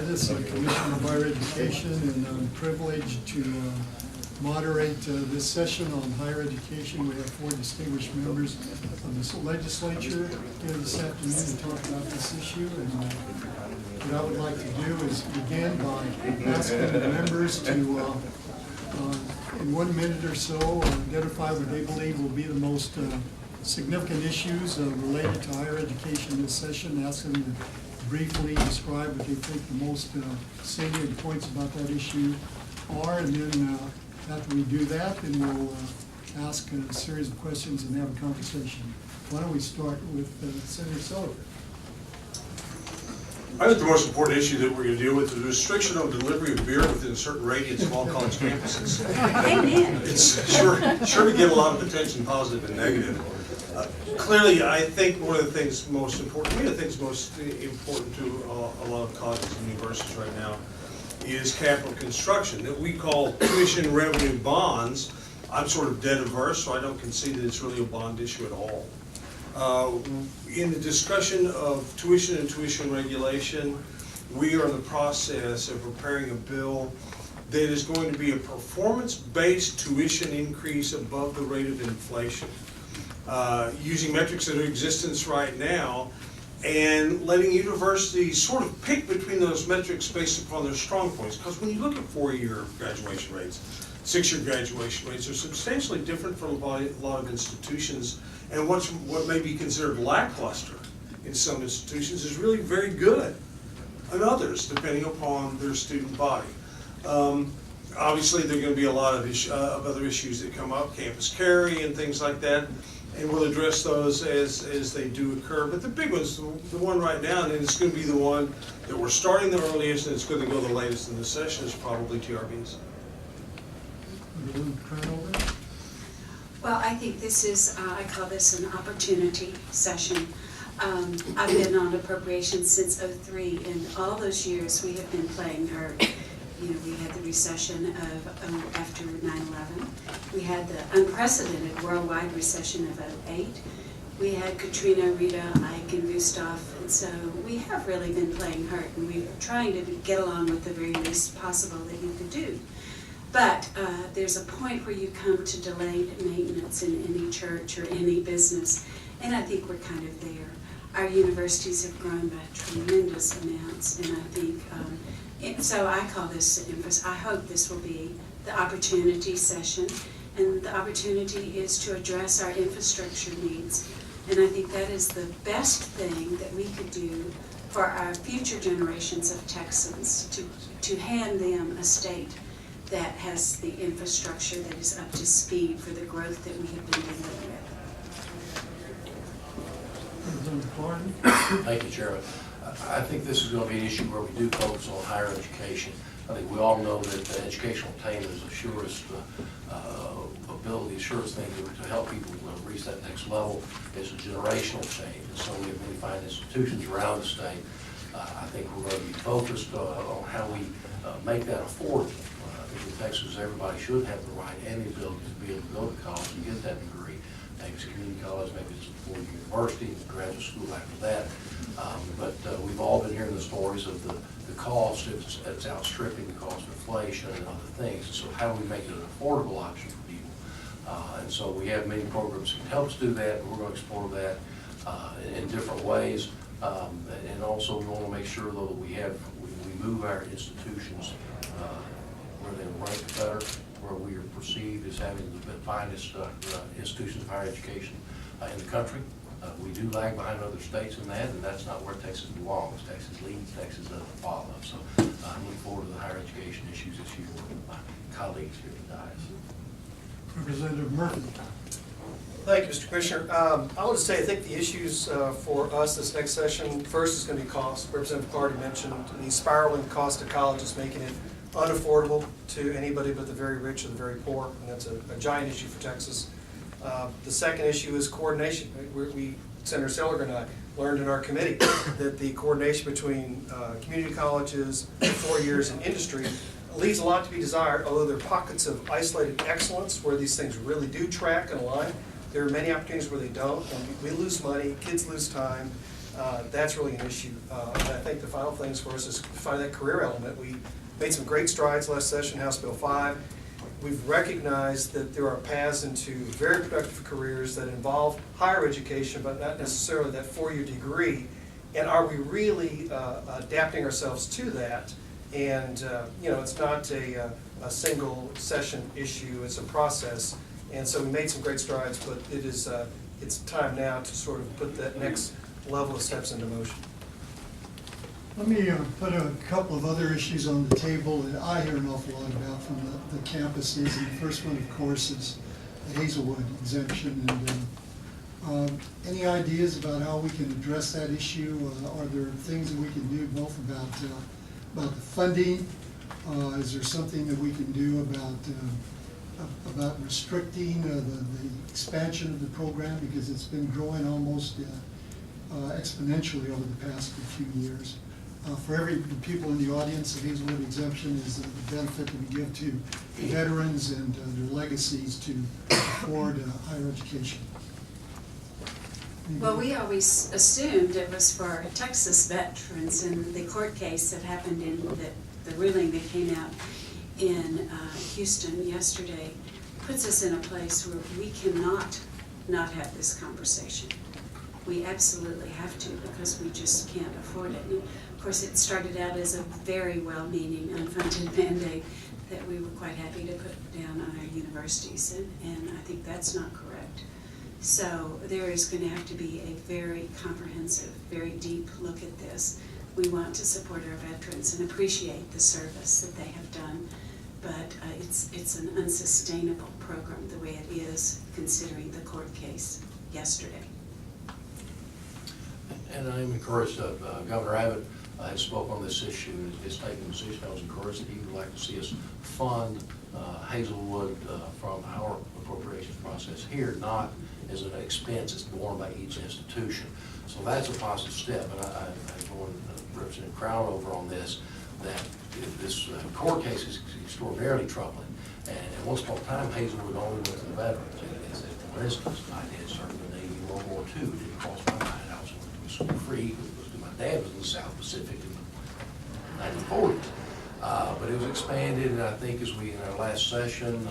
Dennis, the Commissioner of Higher Education, and I'm privileged to moderate this session on higher education. We have 4 distinguished members of the legislature here this afternoon to talk about this issue. And what I would like to do is begin by asking the members to, in 1 minute or so, identify what they believe will be the most significant issues related to higher education this session. Ask them to briefly describe what they think the most salient points about that issue are, and then after we do that, then we'll ask a series of questions and have a conversation. Why don't we start with Senator Seliger? I think the most important issue that we're going to deal with is the restriction on delivery of beer within a certain radius of all college campuses. Amen. It's sure to get a lot of attention, positive and negative. Clearly, I think one of the things most important to a lot of colleges and universities right now is capital construction that we call tuition revenue bonds. I'm sort of debt averse, so I don't concede that it's really a bond issue at all. In the discussion of tuition and tuition regulation, we are in the process of preparing a bill that is going to be a performance-based tuition increase above the rate of inflation. Using metrics that are in existence right now and letting universities sort of pick between those metrics based upon their strong points. Because when you look at 4-year graduation rates, 6-year graduation rates are substantially different from a lot of institutions, and what may be considered lackluster in some institutions is really very good in others, depending upon their student body. Obviously, there are going to be a lot of other issues that come up, campus carry and things like that, and we'll address those as they do occur. But the big one's the one right now, and it's going to be the one that we're starting the earliest, and it's going to go the latest in the session, is probably TRBs. Crownover? Well, I think this is, I call this an opportunity session. I've been on appropriations since '03, and all those years we have been playing hurt. You know, we had the recession of after 9/11. We had the unprecedented worldwide recession of '08. We had Katrina, Rita, Ike, and Gustav, and so we have really been playing hurt, and we're trying to get along with the very least possible that you could do. But there's a point where you come to delayed maintenance in any church or any business, and I think we're kind of there. Our universities have grown by tremendous amounts, and I think, so I call this, I hope this will be the opportunity session, and the opportunity is to address our infrastructure needs. And I think that is the best thing that we could do for our future generations of Texans, to hand them a state that has the infrastructure that is up to speed for the growth that we have been dealing with. Thank you, Chairman. I think this is going to be an issue where we do focus on higher education. I think we all know that educational attainment is the surest ability, the surest thing to help people reach that next level. It's a generational change, and so we have many fine institutions around the state. I think we're going to be focused on how we make that affordable. I think in Texas, everybody should have the right and the ability to be able to go to college and get that degree. Maybe it's community college, maybe it's a 4-year university, graduate school after that. But we've all been hearing the stories of the cost that's outstripping the cost of inflation and other things. So how do we make it an affordable option for people? And so we have many programs that can help us do that, and we're going to explore that in different ways. And also we want to make sure, though, that we move our institutions where they rank better, where we are perceived as having the finest institutions of higher education in the country. We do lag behind other states in that, and that's not where Texas belongs. Texas leads, Texas doesn't follow. So I'm looking forward to the higher education issues this year with my colleagues here at the dais. Representative Murphy. Thank you, Mr. Commissioner. I want to say I think the issues for us this next session, first is going to be cost. Representative Clardy mentioned the spiraling cost of college is making it unaffordable to anybody but the very rich or the very poor, and that's a giant issue for Texas. The second issue is coordination. Senator Seliger and I learned in our committee that the coordination between community colleges, 4 years in industry leaves a lot to be desired, although there are pockets of isolated excellence where these things really do track and align. There are many opportunities where they don't, and we lose money, kids lose time, that's really an issue. And I think the final things for us is to find that career element. We made some great strides last session, House Bill 5. We've recognized that there are paths into very productive careers that involve higher education, but not necessarily that four-year degree. And are we really adapting ourselves to that? And it's not a single session issue, it's a process. And so we made some great strides, but it's time now to sort of put that next level of steps into motion. Let me put a couple of other issues on the table that I hear an awful lot about from the campuses. And the first one, of course, is the Hazelwood exemption. And any ideas about how we can address that issue? Are there things that we can do both about the funding? Is there something that we can do about restricting the expansion of the program, because it's been growing almost exponentially over the past few years? For the people in the audience, the Hazelwood exemption is the benefit that we give to veterans and their legacies to afford higher education. Well, we always assumed it was for Texas veterans, and the court case that happened in the ruling that came out in Houston yesterday puts us in a place where we cannot not have this conversation. We absolutely have to, because we just can't afford it. And of course, it started out as a very well-meaning unfunded mandate that we were quite happy to put down on our universities, and I think that's not correct. So there is going to have to be a very comprehensive, very deep look at this. We want to support our veterans and appreciate the service that they have done, but it's an unsustainable program the way it is, considering the court case yesterday. And I'm encouraged that Governor Abbott has spoken on this issue and is taking a position. I was encouraged that he would like to see us fund Hazelwood from our appropriations process here, not as an expense that's borne by each institution. So that's a positive step. And I join Representative Crownover on this, that this court case is extraordinarily troubling. And at one point in time, Hazelwood only went to the veterans. For instance, I did serve in the Navy in World War II. It didn't cross my mind. I was school free because my dad was in the South Pacific in the 1940s. But it was expanded, and I think as we, in our last session,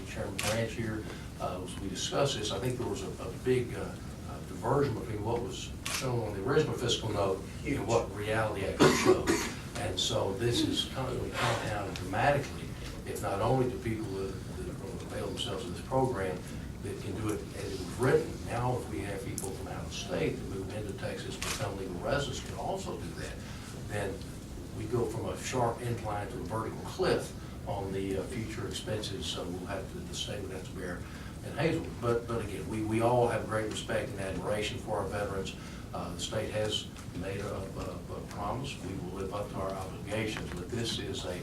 Chairman Branch here, as we discussed this, I think there was a big diversion between what was shown on the original fiscal note and what reality actually showed. And so this is kind of going to come down dramatically, if not only to people that are going to avail themselves of this program, that can do it as it was written. Now, if we have people from out of state that move into Texas, become legal residents, can also do that, then we go from a sharp incline to a vertical cliff on the future expenses. So we'll have to, the state would have to bear in Hazelwood. But again, we all have great respect and admiration for our veterans. The state has made a promise. We will live up to our obligations, but this is a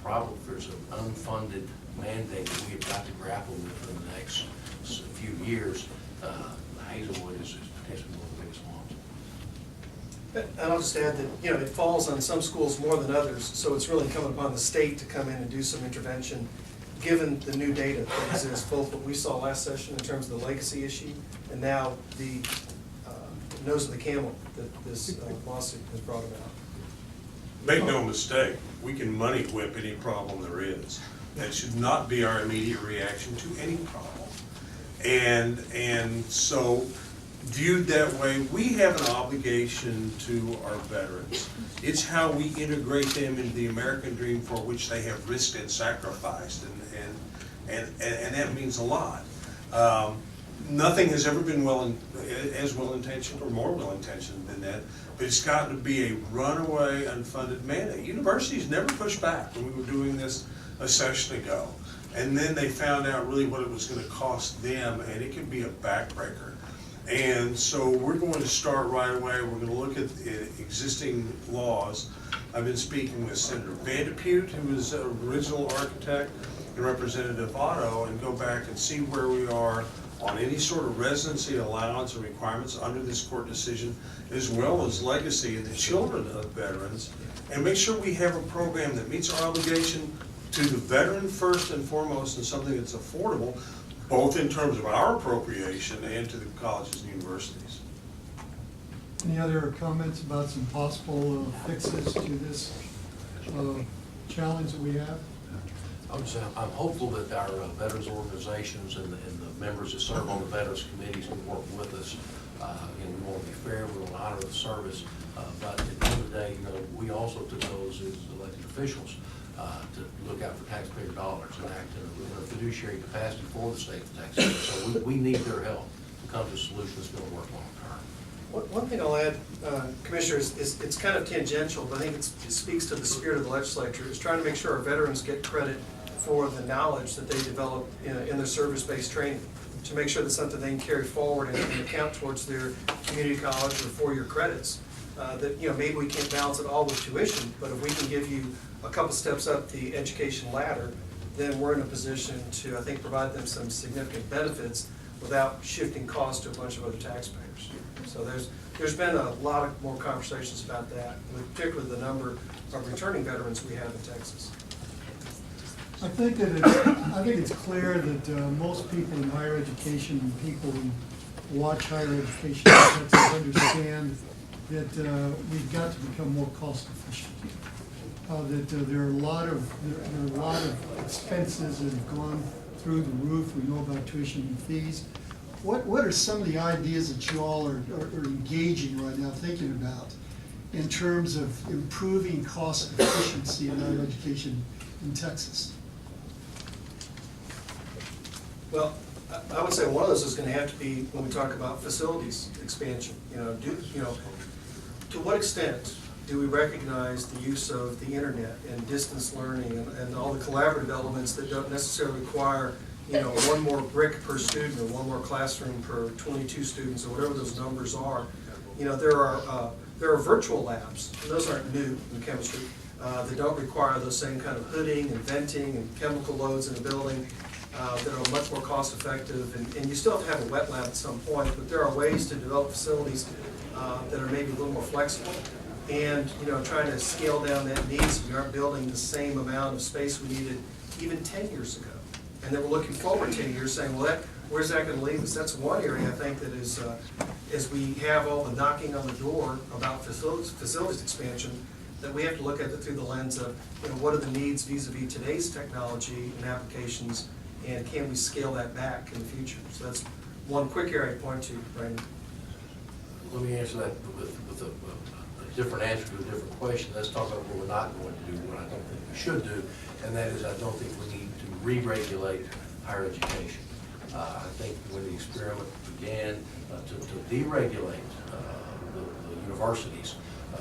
problem. There's an unfunded mandate that we have got to grapple with in the next few years. Hazelwood is potentially one of the biggest ones. And I'll just add that, it falls on some schools more than others, so it's really incumbent upon the state to come in and do some intervention, given the new data that exists, both what we saw last session in terms of the legacy issue, and now the nose of the camel that this lawsuit has brought about. Make no mistake, we can money whip any problem there is. That should not be our immediate reaction to any problem. And so, viewed that way, we have an obligation to our veterans. It's how we integrate them into the American dream for which they have risked and sacrificed, and that means a lot. Nothing has ever been as well-intentioned or more well-intentioned than that, but it's gotten to be a runaway unfunded mandate. Universities never pushed back when we were doing this a session ago. And then they found out really what it was going to cost them, and it could be a backbreaker. And so we're going to start right away. We're going to look at existing laws. I've been speaking with Senator Vandepute, who was the original architect, and Representative Otto, and go back and see where we are on any sort of residency allowance or requirements under this court decision, as well as legacy and the children of veterans, and make sure we have a program that meets our obligation to the veteran first and foremost, and something that's affordable, both in terms of our appropriation and to the colleges and universities. Any other comments about some possible fixes to this challenge that we have? I would say I'm hopeful that our veterans organizations and the members that serve on the veterans committees can work with us. And we want to be fair, we want to honor the service, but at the end of the day, we also took those as elected officials to look out for taxpayer dollars and act in a fiduciary capacity for the state of Texas. So we need their help to come to a solution that's going to work long term. One thing I'll add, Commissioners, is it's kind of tangential, but I think it speaks to the spirit of the legislature, is trying to make sure our veterans get credit for the knowledge that they develop in their service-based training, to make sure that's something they can carry forward and count towards their community college or four-year credits. That, maybe we can't balance it all with tuition, but if we can give you a couple steps up the education ladder, then we're in a position to, I think, provide them some significant benefits without shifting costs to a bunch of other taxpayers. So there's been a lot of more conversations about that, particularly the number of returning veterans we have in Texas. I think it's clear that most people in higher education and people who watch higher education in Texas understand that we've got to become more cost efficient. That there are a lot of expenses that have gone through the roof. We know about tuition and fees. What are some of the ideas that you all are engaging right now, thinking about, in terms of improving cost efficiency in higher education in Texas? Well, I would say one of those is going to have to be when we talk about facilities expansion. To what extent do we recognize the use of the internet and distance learning and all the collaborative elements that don't necessarily require, one more brick per student or one more classroom per 22 students or whatever those numbers are. There are virtual labs, and those aren't new in chemistry. They don't require those same kind of hooding and venting and chemical loads in a building. That are much more cost effective, and you still have to have a wet lab at some point, but there are ways to develop facilities that are maybe a little more flexible, and trying to scale down that need so we aren't building the same amount of space we needed even 10 years ago. And then we're looking forward 10 years saying, well, where's that going to leave us? That's one area I think that is, as we have all the knocking on the door about facilities expansion, that we have to look at it through the lens of, what are the needs vis-a-vis today's technology and applications, and can we scale that back in the future? So that's one quick area to point to, Brandon. Let me answer that with a different answer to a different question. Let's talk about what we're not going to do, what I don't think we should do, and that is I don't think we need to re-regulate higher education. I think when the experiment began to deregulate the universities,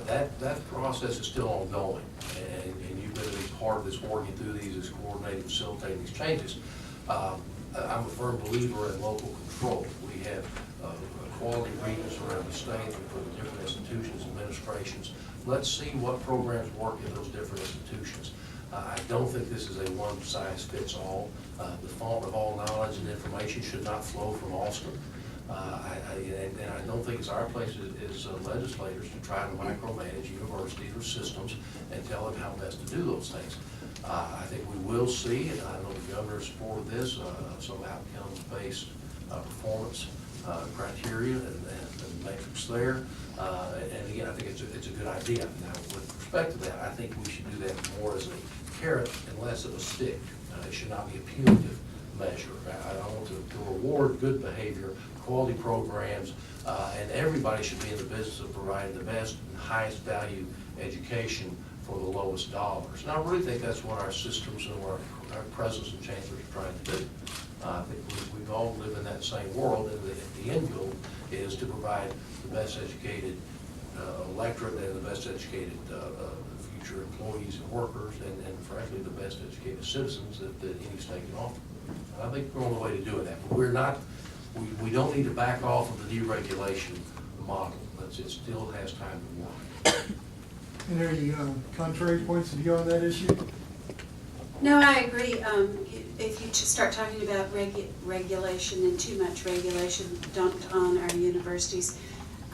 that process is still ongoing, and you've been a part of this, working through these, is coordinating, facilitating these changes. I'm a firm believer in local control. We have quality regions around the state for the different institutions, administrations. Let's see what programs work in those different institutions. I don't think this is a one-size-fits-all. The font of all knowledge and information should not flow from Austin. And I don't think it's our place as legislators to try to micromanage universities or systems and tell them how best to do those things. I think we will see, and I know the governor supported this, some outcomes-based performance criteria and metrics there. And again, I think it's a good idea. Now, with respect to that, I think we should do that more as a carrot and less of a stick. It should not be a punitive measure. I want to reward good behavior, quality programs, and everybody should be in the business of providing the best and highest value education for the lowest dollars. And I really think that's what our systems and our presidents and chancellors are trying to do. I think we all live in that same world, and the end goal is to provide the best educated electorate and the best educated future employees and workers, and frankly, the best educated citizens that any state can offer. And I think we're on the way to doing that, but we're not. We don't need to back off of the deregulation model. It still has time to work. And any contrary points of view on that issue? No, I agree. If you just start talking about regulation and too much regulation dumped on our universities,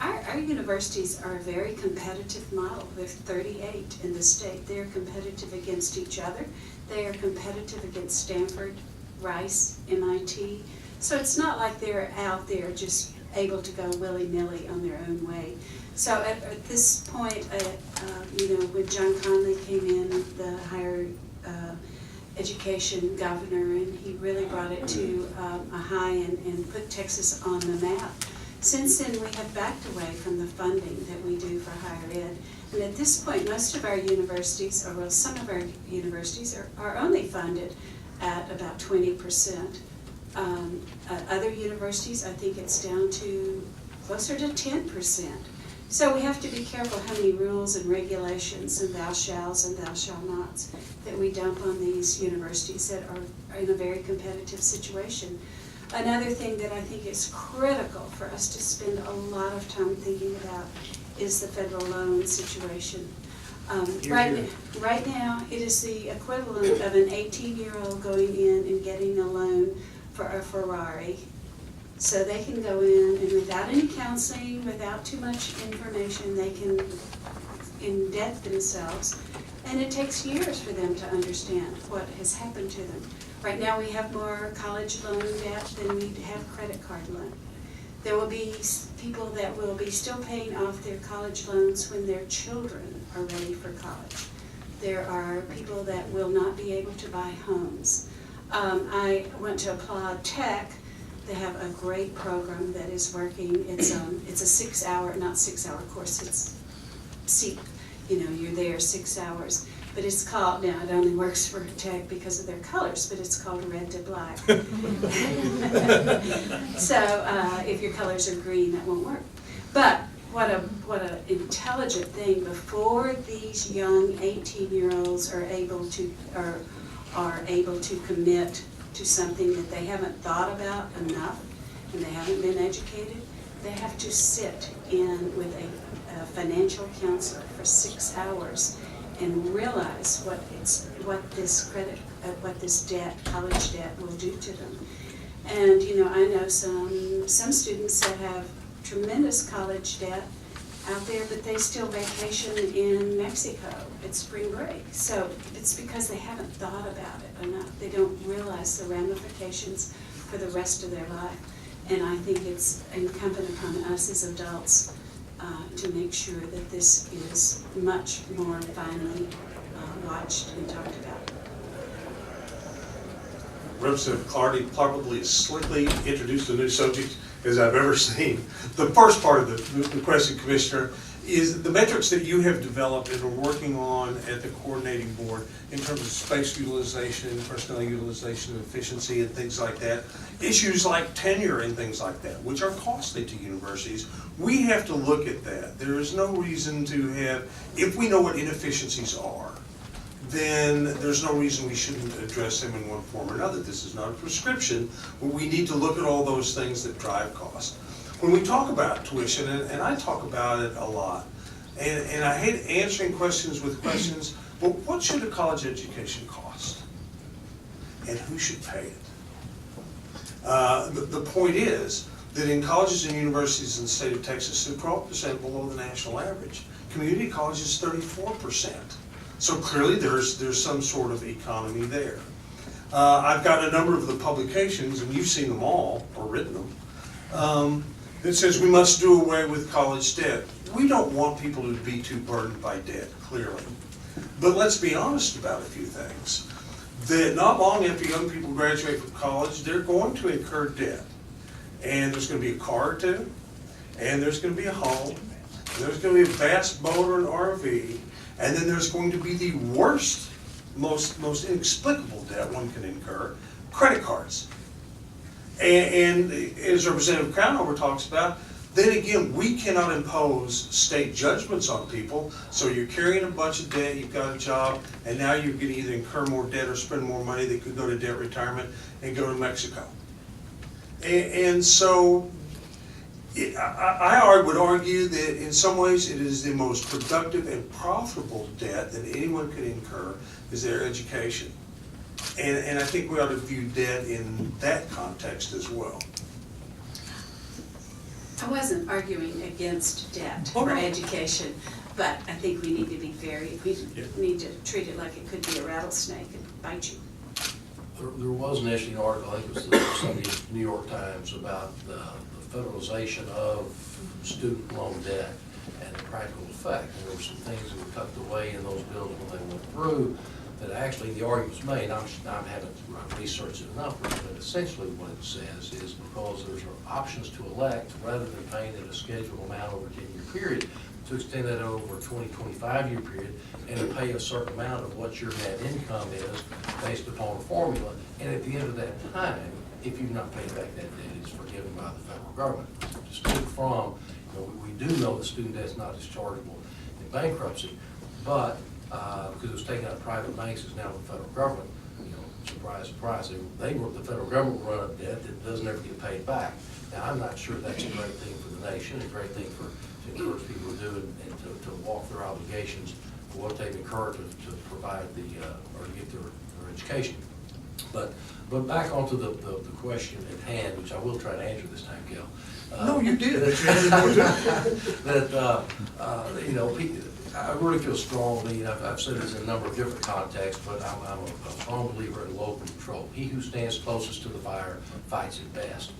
our universities are a very competitive model. There's 38 in the state. They're competitive against each other. They are competitive against Stanford, Rice, MIT. So it's not like they're out there just able to go willy-nilly on their own way. So at this point, when John Conley came in, the higher education governor, and he really brought it to a high and put Texas on the map. Since then, we have backed away from the funding that we do for higher ed. And at this point, most of our universities, or well, some of our universities are only funded at about 20%. Other universities, I think it's down to closer to 10%. So we have to be careful how many rules and regulations and thou shalls and thou shall nots that we dump on these universities that are in a very competitive situation. Another thing that I think is critical for us to spend a lot of time thinking about is the federal loan situation. Right now, it is the equivalent of an 18-year-old going in and getting a loan for a Ferrari. So they can go in and without any counseling, without too much information, they can indebt themselves. And it takes years for them to understand what has happened to them. Right now we have more college loan debt than we have credit card loan. There will be people that will be still paying off their college loans when their children are ready for college. There are people that will not be able to buy homes. I want to applaud Tech. They have a great program that is working. It's a 6-hour, not 6-hour course. You're there 6 hours. But it's called, now it only works for Tech because of their colors, but it's called red to black. So if your colors are green, that won't work. But what a intelligent thing, before these young 18-year-olds are able to commit to something that they haven't thought about enough and they haven't been educated, they have to sit in with a financial counselor for 6 hours and realize what this debt, college debt, will do to them. And I know some students that have tremendous college debt out there, but they still vacation in Mexico at spring break. So it's because they haven't thought about it enough. They don't realize the ramifications for the rest of their life. And I think it's incumbent upon us as adults to make sure that this is much more finely watched and talked about. Representative Clardy probably as slickly introduced a new subject as I've ever seen. The first part of the question, Commissioner, is the metrics that you have developed and are working on at the coordinating board in terms of space utilization, personnel utilization, efficiency, and things like that. Issues like tenure and things like that, which are costly to universities. We have to look at that. There is no reason to have, if we know what inefficiencies are, then there's no reason we shouldn't address them in one form or another. This is not a prescription, but we need to look at all those things that drive cost. When we talk about tuition, and I talk about it a lot, and I hate answering questions with questions, but what should a college education cost? And who should pay it? The point is that in colleges and universities in the state of Texas, they're 12% below the national average. Community college is 34%. So clearly there's some sort of economy there. I've got a number of the publications, and you've seen them all, or written them, that says we must do away with college debt. We don't want people to be too burdened by debt, clearly. But let's be honest about a few things. That not long after young people graduate from college, they're going to incur debt. And there's going to be a car or two, and there's going to be a home, and there's going to be a fast boat or an RV, and then there's going to be the worst, most inexplicable debt one can incur, credit cards. And as Representative Crownover talks about, then again, we cannot impose state judgments on people. So you're carrying a bunch of debt, you've got a job, and now you're going to either incur more debt or spend more money that could go to debt retirement and go to Mexico. And so I would argue that in some ways it is the most productive and profitable debt that anyone could incur is their education. And I think we ought to view debt in that context as well. I wasn't arguing against debt for education, but I think we need to be we need to treat it like it could be a rattlesnake and bite you. There was an interesting article, I think it was the Sunday New York Times, about the federalization of student loan debt. and the practical effect. And there were some things that were tucked away in those bills when they went through that actually the argument was made. I haven't researched it enough, but essentially what it says is because there's options to elect, rather than paying at a scheduled amount over a 10-year period, to extend that over a 20-25-year period and to pay a certain amount of what your net income is based upon a formula. And at the end of that time, if you've not paid back that debt, it's forgiven by the federal government. Distinct from, we do know the student debt is not dischargeable in bankruptcy, but because it was taken out of private banks, it's now the federal government. Surprise, surprise, the federal government will run up debt that doesn't ever get paid back. Now, I'm not sure that's a great thing for the nation, a great thing to encourage people to do and to walk their obligations for what they've incurred to provide or to get their education. But back onto the question at hand, which I will try to answer this time, Kel. No, you did. I really feel strongly, and I've said this in a number of different contexts, but I'm a strong believer in local control. He who stands closest to the fire fights it best.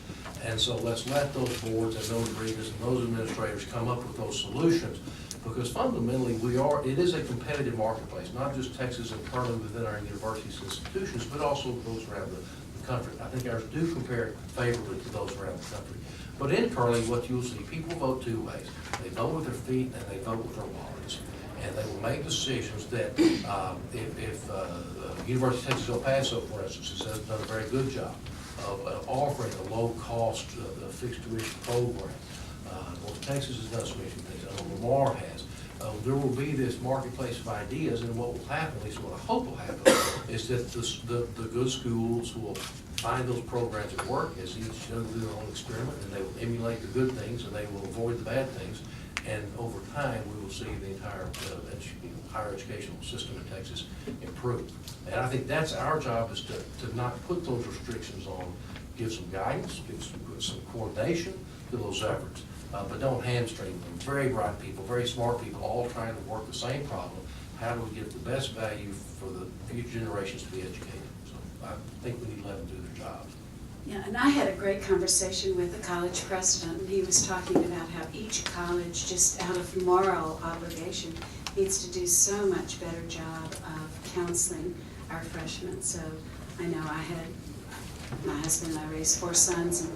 And so let's let those boards and those regions and those administrators come up with those solutions, because fundamentally it is a competitive marketplace, not just Texas internally within our universities and institutions, but also those around the country. I think ours do compare favorably to those around the country. But internally, what you'll see, people vote two ways. They vote with their feet and they vote with their wallets. And they will make decisions that if University of Texas El Paso, for instance, has done a very good job of offering a low-cost fixed tuition program. North Texas has done some interesting things. I know Lamar has. There will be this marketplace of ideas, and what will happen, at least what I hope will happen, is that the good schools will find those programs that work as each do their own experiment, and they will emulate the good things, and they will avoid the bad things. And over time, we will see the entire higher educational system in Texas improve. And I think that's our job, is to not put those restrictions on, give some guidance, give some coordination to those efforts, but don't hamstring them. Very bright people, very smart people, all trying to work the same problem. How do we get the best value for the future generations to be educated? So I think we need to let them do their jobs. Yeah, and I had a great conversation with the college president, and he was talking about how each college, just out of moral obligation, needs to do so much better job of counseling our freshmen. So I know my husband and I raised 4 sons, and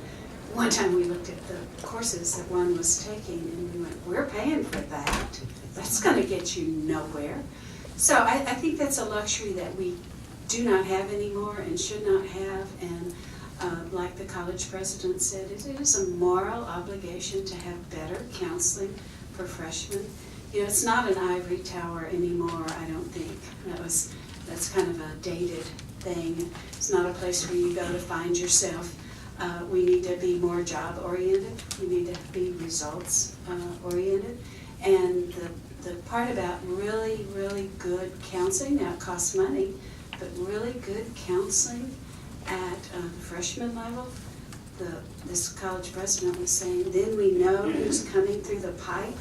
one time we looked at the courses that one was taking, and we went, we're paying for that. That's going to get you nowhere. So I think that's a luxury that we do not have anymore and should not have. And like the college president said, it is a moral obligation to have better counseling for freshmen. It's not an ivory tower anymore, I don't think. That's kind of a dated thing. It's not a place where you go to find yourself. We need to be more job oriented. We need to be results oriented. And the part about really, really good counseling, now it costs money, but really good counseling at the freshman level, this college president was saying, then we know who's coming through the pipe.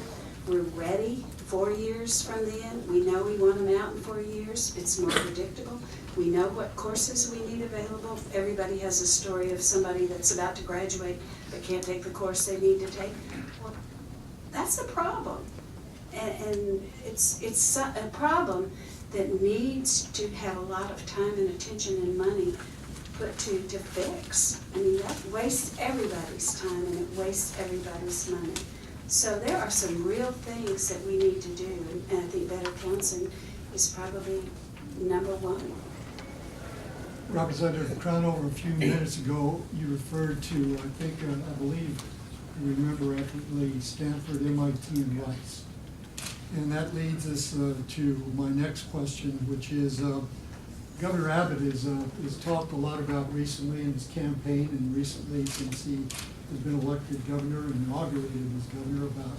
We're ready 4 years from then. We know we want them out in 4 years. It's more predictable. We know what courses we need available. Everybody has a story of somebody that's about to graduate but can't take the course they need to take. Well, that's a problem. And it's a problem that needs to have a lot of time and attention and money put to fix. I mean, that wastes everybody's time and it wastes everybody's money. So there are some real things that we need to do, and I think better counseling is probably number one. Representative Crownover, a few minutes ago, you referred to, I believe, you remember accurately, Stanford, MIT, and Rice. And that leads us to my next question, which is, Governor Abbott has talked a lot about recently in his campaign, and recently since he has been elected governor and inaugurated as governor, about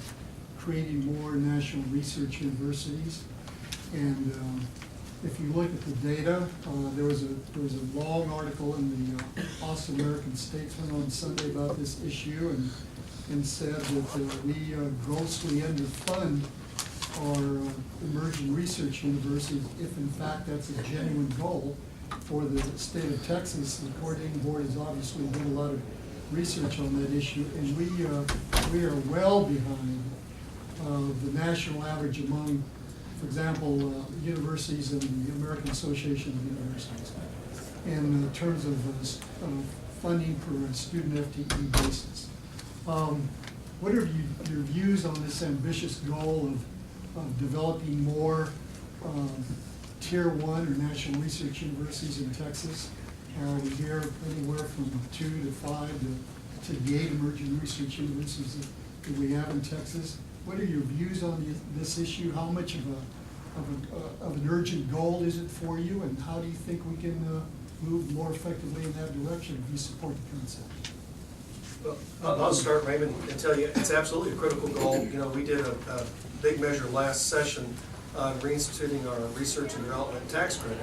creating more national research universities. And if you look at the data, there was a long article in the Austin American Statesman on Sunday about this issue, and said that we grossly underfund our emerging research universities, if in fact that's a genuine goal for the state of Texas. The coordinating board has obviously done a lot of research on that issue, and we are well behind the national average among, for example, universities and the American Association of Universities in terms of funding per student FTE basis. What are your views on this ambitious goal of developing more Tier 1 or national research universities in Texas? We hear anywhere from 2 to 5 to the 8 emerging research universities that we have in Texas. What are your views on this issue? How much of an urgent goal is it for you, and how do you think we can move more effectively in that direction if you support the concept? Well, I'll start, Raymond, and tell you, it's absolutely a critical goal. You know, we did a big measure last session on reinstituting our research and development tax credit.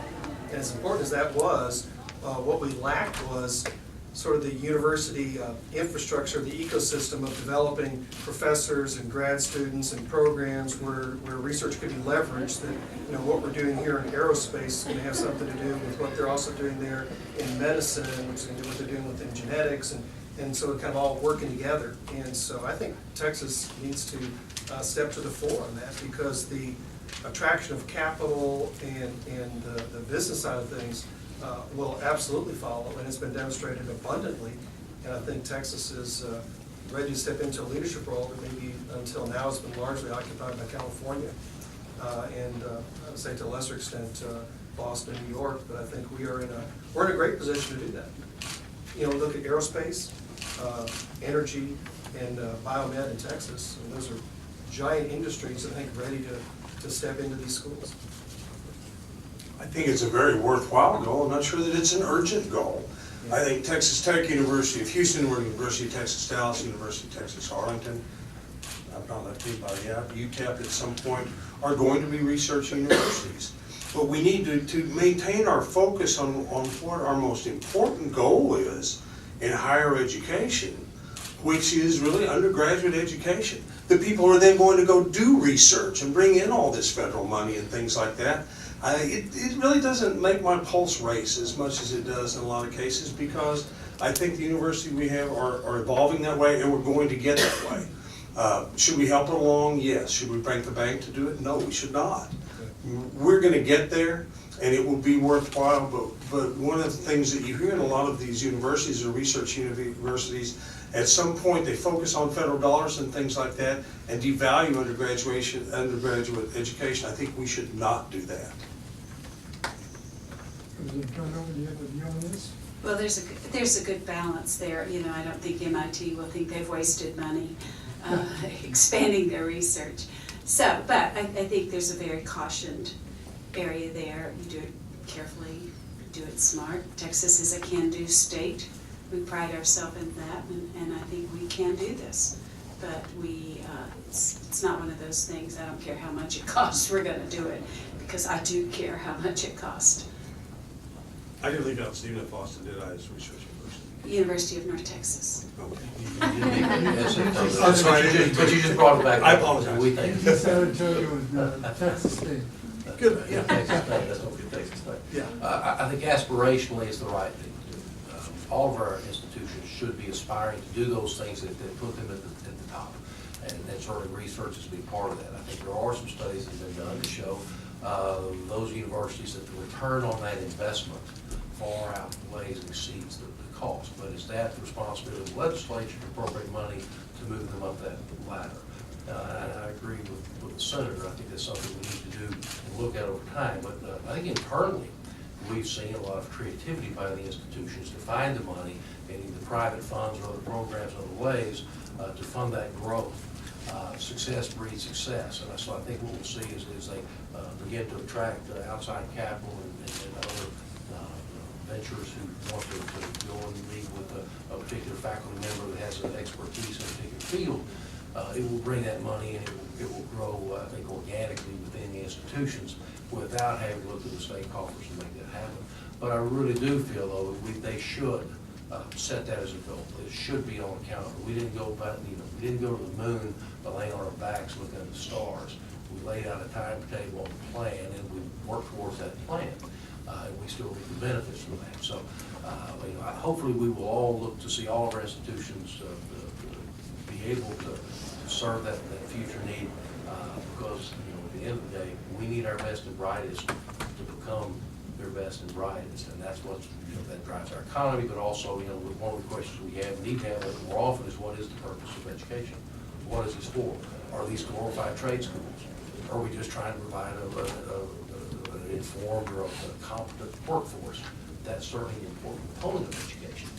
And as important as that was, what we lacked was sort of the university infrastructure, the ecosystem of developing professors and grad students and programs where research could be leveraged. That, you know, what we're doing here in aerospace is going to have something to do with what they're also doing there in medicine, which is going to do what they're doing within genetics, and so it kind of all working together. And so I think Texas needs to step to the fore on that, because the attraction of capital and the business side of things will absolutely follow, and it's been demonstrated abundantly. And I think Texas is ready to step into a leadership role that maybe until now has been largely occupied by California, and I would say to a lesser extent Boston, New York. But I think we're in a great position to do that. You know, look at aerospace, energy, and biomed in Texas, and those are giant industries, I think, ready to step into these schools. I think it's a very worthwhile goal. I'm not sure that it's an urgent goal. I think Texas Tech, University of Houston, University of Texas Dallas, University of Texas Arlington, I've not left anybody out, UTEP at some point, are going to be research universities. But we need to maintain our focus on what our most important goal is in higher education, which is really undergraduate education. The people are then going to go do research and bring in all this federal money and things like that. It really doesn't make my pulse race as much as it does in a lot of cases, because I think the university we have are evolving that way, and we're going to get that way. Should we help it along? Yes. Should we break the bank to do it? No, we should not. We're going to get there, and it will be worthwhile, but one of the things that you hear in a lot of these universities or research universities, at some point they focus on federal dollars and things like that and devalue undergraduate education. I think we should not do that. President Crownover, do you have a view on this? Well, there's a good balance there. You know, I don't think MIT will think they've wasted money expanding their research. So, but I think there's a very cautioned area there. You do it carefully, do it smart. Texas is a can-do state. We pride ourselves in that, and I think we can do this. But it's not one of those things, I don't care how much it costs, we're going to do it, because I do care how much it costs. I didn't leave out Stephen F. Austin, did I, as research university? University of North Texas. Okay. I'm sorry, but you just brought it back. I apologize. We think. He said it to you in Texas State. Good, Yeah, yeah. Texas State, that's what we Texas State. Yeah. I think aspirationally it's the right thing to do. All of our institutions should be aspiring to do those things that put them at the top. And certainly research is a big part of that. I think there are some studies that have been done to show those universities that the return on that investment far outweighs and exceeds the cost. But it's that responsibility of the legislature to appropriate money to move them up that ladder. And I agree with the senator. I think that's something we need to do and look at over time. But I think internally, we've seen a lot of creativity by the institutions to find the money in either private funds or other programs or other ways to fund that growth. Success breeds success, and so I think what we'll see is they begin to attract outside capital and other ventures who want to go and meet with a particular faculty member that has an expertise in a particular field. It will bring that money, and it will grow, I think, organically within the institutions without having to look to the state coffers to make that happen. But I really do feel, though, that they should set that as a goal. It should be on the calendar. We didn't go we didn't go to the moon by laying on our backs looking at the stars. We laid out a timetable on the plan, and we worked towards that plan. And we still reap the benefits from that. So, hopefully, we will all look to see all of our institutions be able to serve that future need, because, at the end of the day, we need our best and brightest to become their best and brightest, and that's what, that drives our economy, but also, one of the questions we need to have more often is, what is the purpose of education? What is this for? Are these glorified trade schools? Are we just trying to provide an informed or a competent workforce? That's certainly an important component of education.